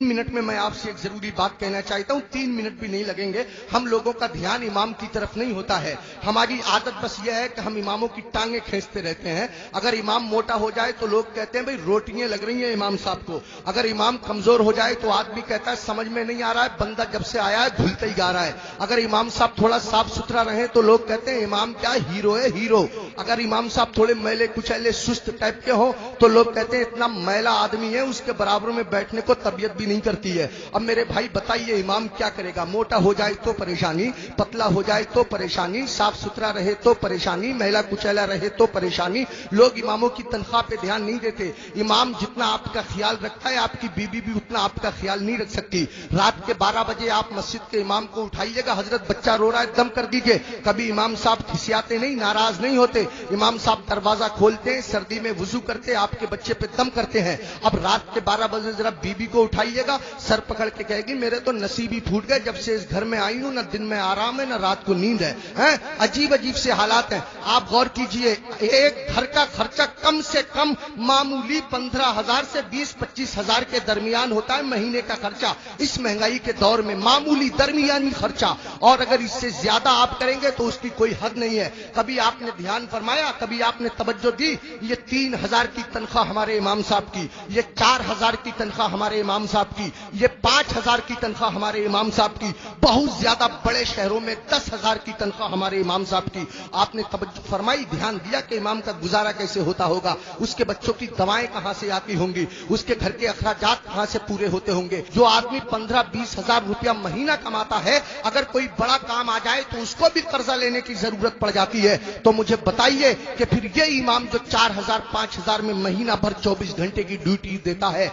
Minute में मैं आपसे एक जरूरी बात कहना चाहता हूं। 3 मिनट भी नहीं लगेंगे। हम लोगों का ध्यान इमाम की तरफ नहीं होता है। हमारी आदत बस यह है कि हम इमामों की टांगे खींचते रहते हैं। अगर इमाम मोटा हो जाए तो लोग कहते हैं भाई रोटियां लग रही हैं इमाम साहब को। अगर इमाम कमजोर हो जाए तो आदमी कहता है समझ में नहीं आ रहा है, बंदा जब से आया है धुलते ही गा रहा है। अगर इमाम साहब थोड़ा साफ सुथरा रहे तो लोग कहते हैं इमाम क्या हीरो है, हीरो। अगर इमाम साहब थोड़े मैले कुचैले सुस्त टाइप के हो तो लोग कहते हैं इतना मैला आदमी है, उसके बराबर में बैठने को तबीयत भी नहीं करती है। अब मेरे भाई बताइए इमाम क्या करेगा? मोटा हो जाए तो परेशानी, पतला हो जाए तो परेशानी, साफ सुथरा रहे तो परेशानी, मैला कुचैला रहे तो परेशानी। लोग इमामों की तनख्वाह पे ध्यान नहीं देते। इमाम जितना आपका ख्याल रखता है आपकी बीबी भी उतना आपका ख्याल नहीं रख सकती। रात के 12 बजे आप मस्जिद के इमाम को उठाइएगा, हजरत बच्चा रो रहा है दम कर दीजिए। कभी इमाम साहब खिसियाते नहीं, नाराज नहीं होते। इमाम साहब दरवाजा खोलते हैं, सर्दी में वुजू करते, आपके बच्चे पे दम करते हैं। अब रात के 12 बजे जरा बीबी को उठाइएगा, सर पकड़ के कहेगी मेरे तो नसीब ही फूट गए, जब से इस घर में आई हूं ना दिन में आराम है ना रात को नींद है। अजीब अजीब से हालात हैं। आप गौर कीजिए, एक घर का खर्चा कम से कम मामूली 15,000 से 20-25 हजार के दरमियान होता है महीने का खर्चा। इस महंगाई के दौर में मामूली दरमियानी खर्चा, और अगर इससे ज्यादा आप करेंगे तो उसकी कोई हद नहीं है। कभी आपने ध्यान फरमाया, कभी आपने तवज्जो दी? ये 3,000 की तनख्वाह हमारे इमाम साहब की, ये 4,000 की तनख्वाह हमारे इमाम साहब की, ये 5,000 की तनख्वाह हमारे इमाम साहब की, बहुत ज्यादा बड़े शहरों में 10,000 की तनख्वाह हमारे इमाम साहब की। आपने तवज्जो फरमाई, ध्यान दिया कि इमाम का गुजारा कैसे होता होगा? उसके बच्चों की दवाएं कहां से आती होंगी? उसके घर के अखराजात कहां से पूरे होते होंगे? जो आदमी 15-20 हजार रुपया महीना कमाता है, अगर कोई बड़ा काम आ जाए तो उसको भी कर्जा लेने की जरूरत पड़ जाती है। तो मुझे बताइए कि फिर ये इमाम जो 4,000-5,000 में महीना भर 24 घंटे की ड्यूटी देता है,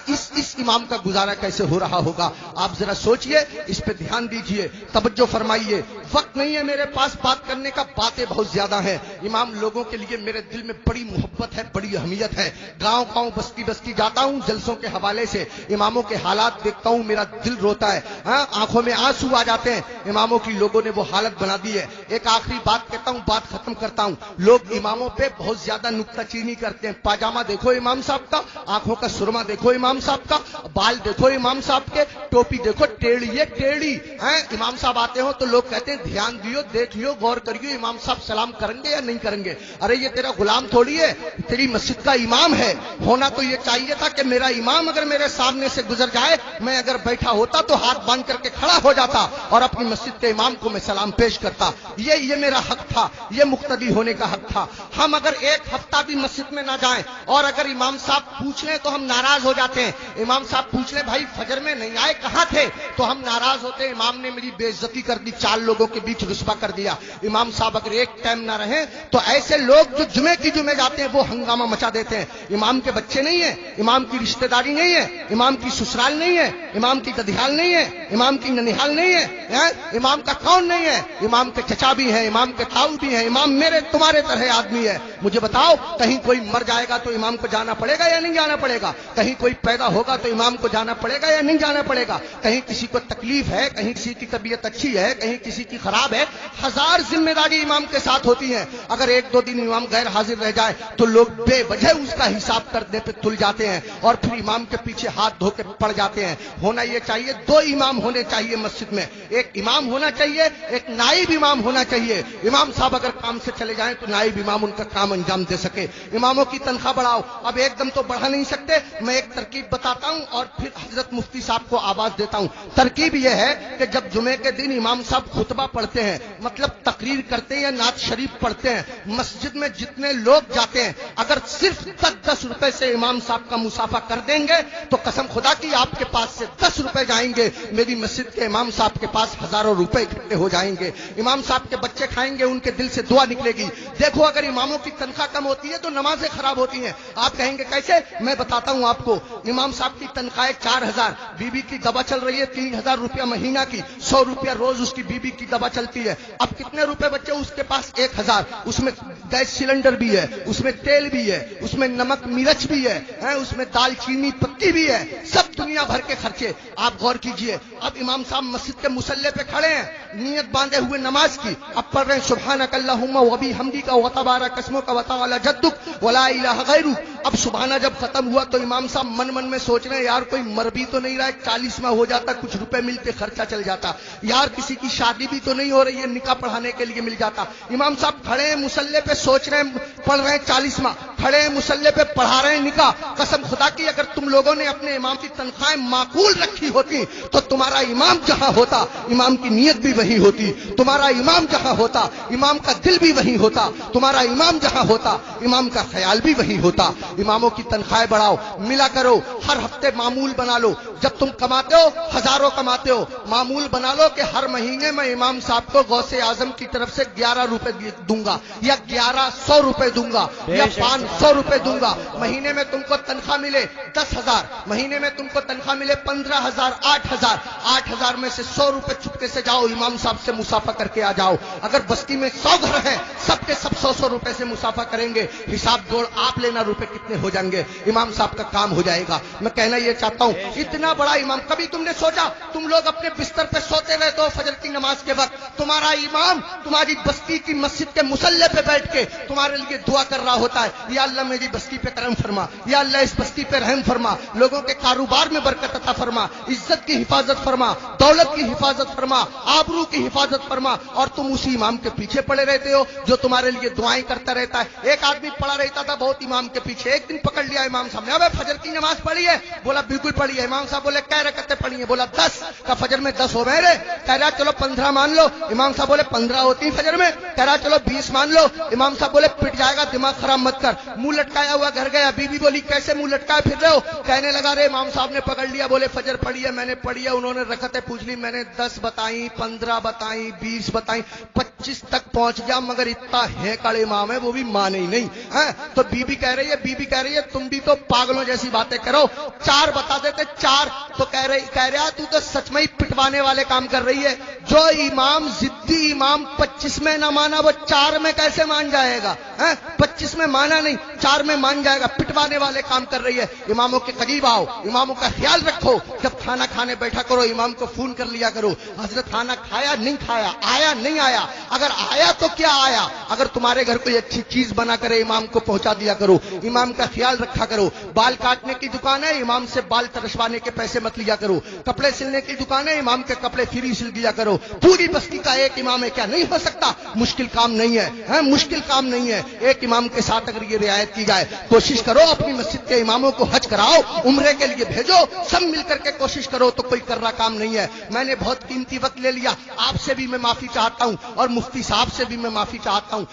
इस इमाम का गुजारा कैसे हो रहा होगा? आप जरा सोचिए, इस पे ध्यान दीजिए, तवज्जो फरमाइए। वक्त नहीं है मेरे पास बात करने का, बातें बहुत ज्यादा हैं। इमाम लोगों के लिए मेरे दिल में बड़ी मोहब्बत है, बड़ी अहमियत है। गांव गांव बस्ती बस्ती जाता हूं, जलसों के हवाले से इमामों के हालात देखता हूं, मेरा दिल रोता है, आंखों में आंसू आ जाते हैं। इमामों की लोगों ने वो हालत बना दी है। एक आखिरी बात कहता हूं, बात खत्म करता हूं। लोग इमामों पे बहुत ज्यादा नुक्ताचीनी करते हैं। पाजामा देखो इमाम साहब का, आंखों का सुरमा देखो इमाम साहब का, बाल देखो इमाम साहब के, टोपी देखो टेढ़ी है टेढ़ी। इमाम साहब आते हो तो लोग कहते हैं ध्यान दियो, देख लियो, गौर करियो, इमाम साहब सलाम करेंगे या नहीं करेंगे। अरे ये तेरा गुलाम थोड़ी है, तेरी मस्जिद का इमाम है। होना तो ये चाहिए था कि मेरा इमाम अगर मेरे सामने से गुजर जाए, मैं अगर बैठा होता तो हाथ बांध करके खड़ा हो जाता और अपनी मस्जिद के इमाम को मैं सलाम पेश करता। ये मेरा हक था, ये मुक्तदी होने का हक था। हम अगर एक हफ्ता भी मस्जिद में ना जाएं और अगर इमाम साहब पूछ लें तो हम नाराज हो जाते हैं। इमाम साहब पूछ लें भाई फजर में नहीं आए, कहां थे, तो हम नाराज होते हैं, इमाम ने मेरी बेइज्जती कर दी, 4 लोगों के बीच रुस्वा कर दिया। इमाम साहब अगर एक टाइम ना रहे तो ऐसे लोग जो जुमे जाते हैं वो हंगामा मचा देते हैं। इमाम के बच्चे नहीं है, इमाम की रिश्तेदारी नहीं है, इमाम की ससुराल नहीं है, इमाम की ददियाल नहीं है, इमाम की ननिहाल नहीं है, इमाम का कौन नहीं है? इमाम के चचा भी है, इमाम के ताऊ भी है, इमाम मेरे तुम्हारे तरह आदमी है। मुझे बताओ, कहीं कोई मर जाएगा तो इमाम को जाना पड़ेगा या नहीं जाना पड़ेगा? कहीं कोई पैदा होगा तो इमाम को जाना पड़ेगा या नहीं जाना पड़ेगा? कहीं किसी को तकलीफ है, कहीं किसी की तबीयत अच्छी है, कहीं किसी की खराब है, 1000 जिम्मेदारी इमाम के साथ होती है। अगर 1-2 दिन इमाम गैर हाजिर रह जाए तो लोग बेवजह उसका हिसाब करने पे तुल जाते हैं और फिर इमाम के पीछे हाथ धो के पड़ जाते हैं। होना यह चाहिए, 2 इमाम होने चाहिए मस्जिद में, एक इमाम होना चाहिए, एक नाइब इमाम होना चाहिए। इमाम साहब अगर काम से चले जाएं तो नाइब इमाम उनका काम अंजाम दे सके। इमामों की तनख्वाह बढ़ाओ। अब एकदम तो बढ़ा नहीं सकते, मैं एक तरकीब बताता हूं और फिर हजरत मुफ्ती साहब को आवाज देता हूं। तरकीब यह है कि जब जुमे के दिन इमाम साहब खुतबा पढ़ते हैं, मतलब तकरीर करते हैं या नात शरीफ पढ़ते हैं, मस्जिद में जितने लोग जाते हैं अगर सिर्फ 10-10 रुपए से इमाम साहब का मुसाफा कर देंगे तो कसम खुदा की आपके पास से 10 रुपए जाएंगे, मेरी मस्जिद के इमाम साहब के पास हजारों रुपए इकट्ठे हो जाएंगे। इमाम साहब के बच्चे खाएंगे, उनके दिल से दुआ निकलेगी। देखो अगर इमामों की तनख्वाह कम होती है तो नमाजें खराब होती हैं। आप कहेंगे कैसे? मैं बताता हूं आपको। इमाम साहब की तनख्वाह 4,000, बीबी की दवा चल रही है 3,000 रुपया महीना की, 100 रुपया रोज उसकी बीबी की दवा चलती है। अब कितने रुपए बच्चे उसके पास? 1,000। उसमें गैस सिलेंडर भी है, उसमें तेल भी है, उसमें नमक मिर्च भी है, उसमें दालचीनी पत्ती भी है, सब दुनिया भर के खर्चे। आप गौर कीजिए, अब इमाम साहब मस्जिद के मुसल्ले पे खड़े हैं, نیت باندھے ہوئے نماز کی، اب پڑھ رہے ہیں سبحانک اللہم و بحمدک و تبارک اسمک و تعالی جدک ولا الہ غیرک۔ اب سبحانہ جب ختم ہوا تو امام صاحب من من میں سوچ رہے ہیں یار کوئی مر بھی تو نہیں رہا ہے، 40واں ہو جاتا کچھ روپے ملتے خرچہ چل جاتا، یار کسی کی شادی بھی تو نہیں ہو رہی ہے نکاح پڑھانے کے لیے مل جاتا۔ امام صاحب کھڑے ہیں مصلی پہ سوچ رہے ہیں پڑھ رہے ہیں 40واں، کھڑے ہیں مصلی پہ پڑھا رہے ہیں نکاح۔ قسم خدا کی اگر تم لوگوں نے اپنے امام کی تنخواہیں معقول رکھی ہوتی تو تمہارا امام جہاں ہوتا امام کی نیت بھی وہی ہوتی، تمہارا امام جہاں ہوتا امام کا دل بھی وہی ہوتا، تمہارا امام جہاں ہوتا امام کا خیال بھی وہی ہوتا۔ اماموں کی تنخواہیں بڑھاؤ، ملا کرو، ہر ہفتے معمول بنا لو، جب تم کماتے ہو ہزاروں کماتے ہو معمول بنا لو کہ ہر مہینے میں امام صاحب کو غوث اعظم کی طرف سے 11 روپے دوں گا یا 1100 روپے دوں گا یا 500 روپے دوں گا۔ مہینے میں تم کو تنخواہ ملے 10,000، مہینے میں تم کو تنخواہ ملے 15,000، 8,000، 8,000 میں سے 100 روپے چپکے سے جاؤ امام صاحب سے مسافہ کر کے آ جاؤ۔ اگر بستی میں 100 گھر ہیں سب کے سب 100 روپے سے مسافہ کریں گے، حساب جوڑ آپ لینا روپے کتنے ہو جائیں گے، امام صاحب کا کام ہو جائے گا۔ میں کہنا یہ چاہتا ہوں اتنا بڑا امام، کبھی تم نے سوچا تم لوگ اپنے بستر پہ سوتے رہتے ہو فجر کی نماز کے وقت، تمہارا امام تمہاری بستی کی مسجد کے مصلی پہ بیٹھ کے تمہارے لیے دعا کر رہا ہوتا ہے، یا اللہ میری بستی پہ کرم فرما، یا اللہ اس بستی پہ رحم فرما، لوگوں کے کاروبار میں برکت عطا فرما، عزت کی حفاظت فرما، دولت کی حفاظت فرما، آبرو کی حفاظت فرما، اور تم اسی امام کے پیچھے پڑے رہتے ہو جو تمہارے لیے دعائیں کرتا رہتا ہے۔ ایک آدمی پڑا رہتا تھا بہت امام کے پیچھے، ایک دن پکڑ لیا امام صاحب نے، ابے فجر کی نماز پڑھی ہے؟ بولا بالکل پڑھی ہے۔ امام صاحب بولے کیا رکعتیں پڑھی ہیں؟ بولا 10۔ کا فجر میں 10 ہو گئے رے؟ کہہ رہا چلو 15 مان لو۔ امام صاحب بولے 15 ہوتی فجر میں؟ کہہ رہا چلو 20 مان لو۔ امام صاحب بولے پٹ جائے گا دماغ خراب مت کر۔ منہ لٹکایا ہوا گھر گیا، بیوی بولی کیسے منہ لٹکائے پھر رہے ہو؟ کہنے لگا رے امام صاحب نے پکڑ لیا، بولے فجر پڑھی ہے؟ میں نے پڑھی ہے۔ انہوں نے رکعتیں پوچھ لی، میں نے 10 بتائیں، 15 بتائیں، 20 بتائیں، 25 تک پہنچ گیا، مگر اتنا ہے کڑے امام ہے وہ بھی مانے ہی نہیں۔ تو بیوی کہہ رہی ہے تم بھی تو پاگلوں جیسی باتیں کرو، 4 بتا دیتے 4۔ تو کہہ رہا تو سچ میں ہی پٹوانے والے کام کر رہی ہے، جو امام ضدی امام 25 میں نہ مانا وہ 4 میں کیسے مان جائے گا؟ 25 میں مانا نہیں 4 میں مان جائے گا، پٹوانے والے کام کر رہی ہے۔ اماموں کے قریب آؤ، اماموں کا خیال رکھو، جب کھانا کھانے بیٹھا کرو امام کو فون کر لیا کرو، حضرت کھانا کھایا نہیں کھایا، آیا نہیں آیا، اگر آیا تو کیا آیا، اگر تمہارے گھر کوئی اچھی چیز بنا کرے امام کو پہنچا دیا کرو، امام کا خیال رکھا کرو۔ بال کاٹنے کی دکان ہے امام سے بال ترشوانے کے پیسے مت لیا کرو، کپڑے سلنے کی دکان ہے امام کے کپڑے فری سل دیا کرو۔ پوری بستی کا ایک امام ہے، کیا نہیں ہو سکتا؟ مشکل کام نہیں ہے، مشکل کام نہیں ہے۔ ایک امام کے ساتھ اگر یہ رعایت کی جائے، کوشش کرو اپنی مسجد کے اماموں کو حج کراؤ، عمرے کے لیے بھیجو، سب مل کر کے کوشش کرو تو کوئی کر رہا کام نہیں ہے۔ میں نے بہت قیمتی وقت لے لیا، آپ سے بھی میں معافی چاہتا ہوں اور مفتی صاحب سے بھی میں معافی چاہتا ہوں،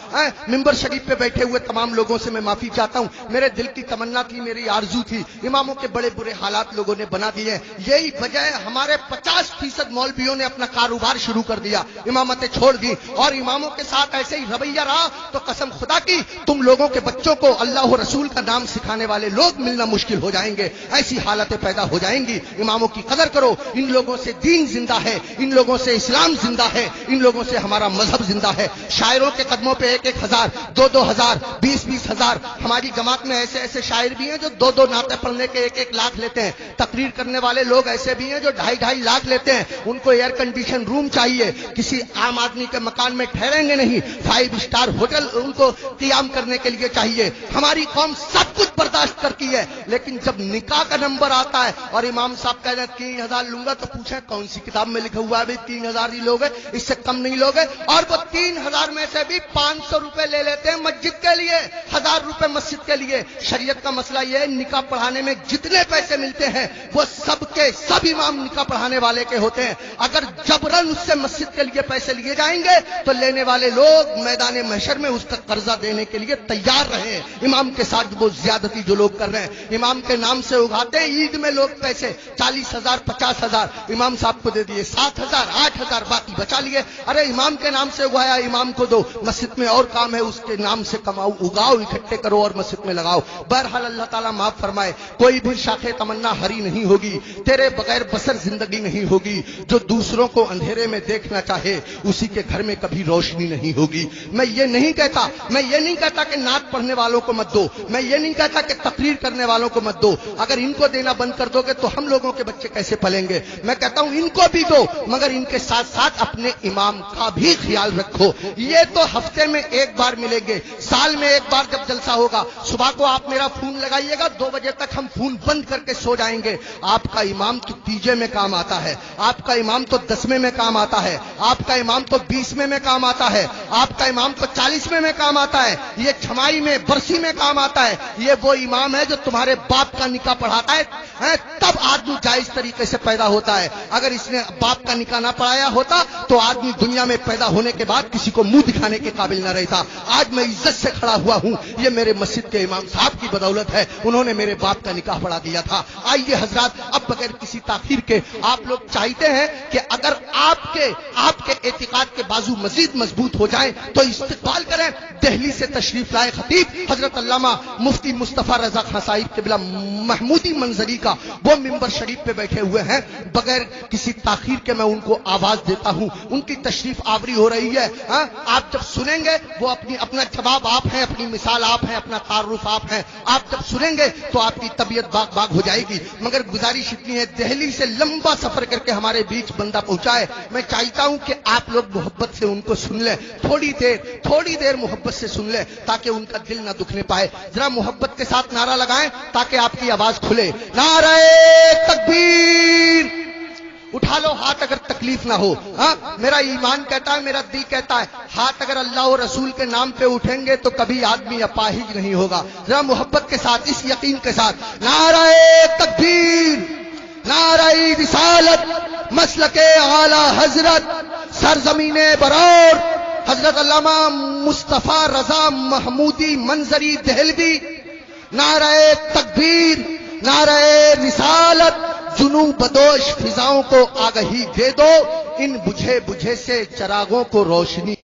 ممبر شریف پہ بیٹھے ہوئے تمام لوگوں سے میں معافی چاہتا ہوں۔ میرے دل کی تمنا تھی، میری آرزو تھی، اماموں کے بڑے برے حالات لوگوں نے بنا دیے، یہی وجہ ہے ہمارے 50% مولویوں نے اپنا کاروبار شروع کر دیا، امامتیں چھوڑ دی، اور اماموں کے ساتھ ایسے ہی رویہ رہا تو قسم خدا کی تم لوگوں کے بچوں کو اللہ و رسول کا نام سکھانے والے لوگ ملنا مشکل ہو جائیں گے، ایسی حالتیں پیدا ہو جائیں گی۔ اماموں کی قدر کرو، ان لوگوں سے دین زندہ ہے، ان لوگوں سے اسلام زندہ ہے، ان لوگوں سے ہمارا مذہب زندہ ہے۔ شاعروں کے قدموں پہ 1,000، 2,000، 20,000 ہماری جماعت میں ایسے شاعر بھی ہیں جو 2 نعتیں پڑھنے کے 1 لاکھ لیتے ہیں، تقریر کرنے والے لوگ ایسے بھی ہیں جو 2.5 لاکھ لیتے ہیں۔ ان کو ایئر کنڈیشن روم چاہیے، کسی عام آدمی کے مکان میں ٹھہریں گے نہیں، 5 اسٹار ہوٹل ان کو قیام کرنے کے لیے چاہیے۔ ہماری قوم سب کچھ برداشت کرتی ہے، لیکن جب نکاح کا نمبر آتا ہے اور امام صاحب کہہ رہے ہیں 3,000 لوں گا تو پوچھیں کون سی کتاب میں لکھا ہوا ہے بھائی 3,000 ہی لوگ ہیں، اس سے کم نہیں لوگ ہیں، اور وہ 3,000 میں سے بھی 500 روپے لے لیتے ہیں مسجد کے لیے، 1,000 روپے مسجد کے لیے۔ شریعت کا مسئلہ یہ ہے نکاح پڑھانے میں جتنے پیسے ملتے ہیں وہ سب کے سب امام نکاح پڑھانے والے کے ہوتے ہیں، اگر جبرن اس سے مسجد کے لیے پیسے لیے جائیں گے تو لینے والے لوگ میدان محشر میں اس کا قرضہ دینے کے لیے تیار رہے۔ امام کے ساتھ وہ زیادتی جو لوگ کر رہے ہیں، امام کے نام سے اگاتے ہیں عید میں لوگ پیسے 40,000 50,000 امام صاحب کو دے دیے، 7,000 8,000 باقی بچا لیے۔ ارے امام کے نام سے ہوا उगाया इमाम को दो, मस्जिद में और काम है उसके नाम से कमाओ, उगाओ, इकट्ठे करो और मस्जिद में लगाओ। बहरहाल अल्लाह ताला माफ फरमाए, कोई भी शाखे तमन्ना हरी नहीं होगी, तेरे बगैर बसर जिंदगी नहीं होगी। जो दूसरों को अंधेरे में देखना चाहे उसी के घर में कभी रोशनी नहीं होगी। मैं ये नहीं कहता कि नात पढ़ने वालों को मत दो, मैं ये नहीं कहता कि तकरीर करने वालों को मत दो। अगर इनको देना बंद कर दोगे तो हम लोगों के बच्चे कैसे पलेंगे? मैं कहता हूं इनको भी दो, मगर इनके साथ साथ अपने इमाम का भी ख्याल रखो। ये तो हफ्ते में एक बार मिलेंगे, साल में एक बार जब जलसा होगा, सुबह को आप मेरा फोन लगाइएगा, 2 बजे तक हम फोन बंद करके सो जाएंगे। आपका इमाम तो तीजे में काम आता है, आपका इमाम तो 10वें में काम आता है, आपका इमाम तो 20वें में काम आता है, आपका इमाम तो 40वें में काम आता है, ये छमाई में बरसी में काम आता है। ये वो इमाम है जो तुम्हारे बाप का निकाह पढ़ाता है, तब आदमी जायज तरीके से पैदा होता है। अगर इसने बाप का निकाह ना पढ़ाया होता तो आदमी दुनिया में पैदा होने के बाद किसी को मुंह दिखाने के काबिल न रहता। आज मैं इज्जत से खड़ा हुआ हूं, ये मेरे मस्जिद के इमाम साहब की बदौलत है, उन्होंने मेरे बाप का निकाह पढ़ा दिया था। आइए हजरात, अब बगैर किसी ताखीर के आप लोग चाहते हैं कि अगर आपके एतिकाद के बाजू मजीद मजबूत हो जाएं तो इस्तिकबाल करें। दिल्ली से तशरीफ लाए खतीब हजरत अल्लामा मुफ्ती मुस्तफा रजा खान साहिब क़िबला महमूदी मंजरी का वो मिंबर शरीफ पे बैठे हुए हैं। बगैर किसी ताखीर के मैं उनको आवाज देता हूं, उनकी तशरीफ आवरी हो रही है। आप जब सुनेंगे वो अपना जवाब आप हैं, अपनी मिसाल आप हैं, अपना तारुफ आप हैं। आप जब सुनेंगे तो आपकी तबीयत बाग हो जाएगी। मगर गुजारिश इतनी है, दिल्ली से लंबा सफर करके हमारे बीच बंदा पहुंचा है, मैं चाहता हूं कि आप लोग मोहब्बत से उनको सुन लें, थोड़ी देर मोहब्बत से सुन लें ताकि उनका दिल ना दुखने पाए। जरा मोहब्बत के साथ नारा लगाएं ताकि आपकी आवाज खुले। नारे तकबीर, उठा लो हाथ अगर तकलीफ ना हो। मेरा ईमान कहता है, मेरा दिल कहता है, हाथ अगर अल्लाह और रसूल के नाम पे उठेंगे तो कभी आदमी अपाहिज नहीं होगा। जरा मोहब्बत के साथ, इस यकीन के साथ, नारे तकबीर, नारे रिसालत, मसलके आला हजरत, सरजमीने बरौर, हजरत अल्लामा मुस्तफा रजा महमूदी मंजरी देहलवी। नारे तकबीर, नारे रिसालत, जुनू बदोश फिजाओं को आगही दे दो, इन बुझे से चरागों को रोशनी